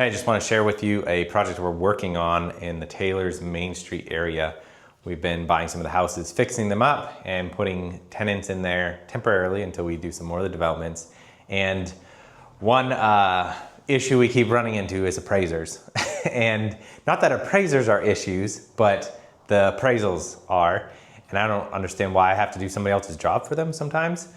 Hey, I just want to share with you a project we're working on in the Taylor's Main Street area. We've been buying some of the houses, fixing them up and putting tenants in there temporarily until we do some more of the developments. And one issue we keep running into is appraisers. And not that appraisers are issues, but the appraisals are. And I don't understand why I have to do somebody else's job for them sometimes,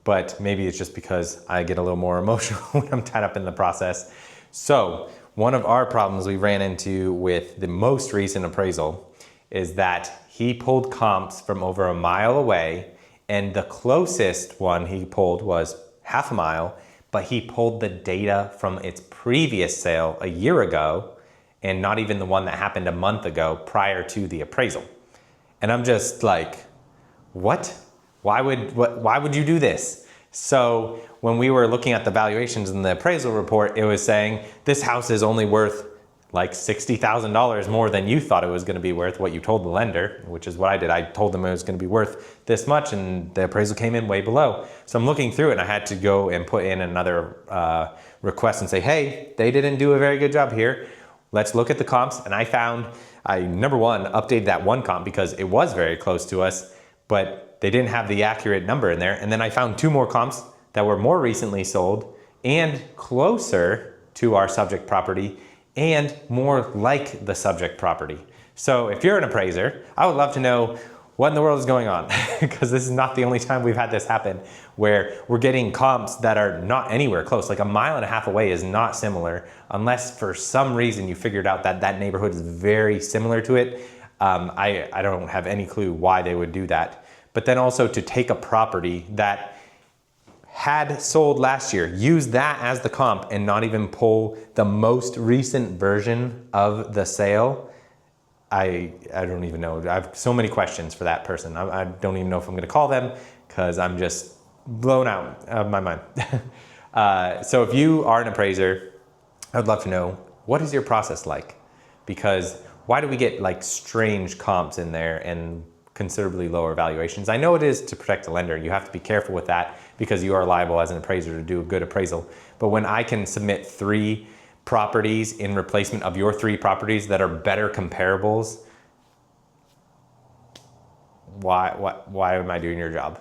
but maybe it's just because I get a little more emotional when I'm tied up in the process. So one of our problems we ran into with the most recent appraisal is that he pulled comps from over a mile away, and the closest one he pulled was half a mile, but he pulled the data from its previous sale a year ago and not even the one that happened a month ago prior to the appraisal. And I'm just like, what? Why would you do this? So when we were looking at the valuations in the appraisal report, it was saying this house is only worth like $60,000 more than you thought it was going to be worth, what you told the lender, which is what I did. I told them it was going to be worth this much, and the appraisal came in way below. So I'm looking through it, and I had to go and put in another request and say, hey, they didn't do a very good job here. Let's look at the comps. And I found, number one, updated that one comp because it was very close to us, but they didn't have the accurate number in there. And then I found two more comps that were more recently sold and closer to our subject property and more like the subject property. So if you're an appraiser, I would love to know what in the world is going on, because this is not the only time we've had this happen where we're getting comps that are not anywhere close. Like a mile and a half away is not similar unless for some reason you figured out that that neighborhood is very similar to it. I don't have any clue why they would do that. But then also to take a property that had sold last year, use that as the comp and not even pull the most recent version of the sale. I don't even know. I have so many questions for that person. I don't even know if I'm gonna call them because I'm just blown out of my mind. So if you are an appraiser, I'd love to know, what is your process like? Because why do we get like strange comps in there and considerably lower valuations? I know it is to protect the lender. You have to be careful with that because you are liable as an appraiser to do a good appraisal. But when I can submit 3 properties in replacement of your 3 properties that are better comparables, why am I doing your job?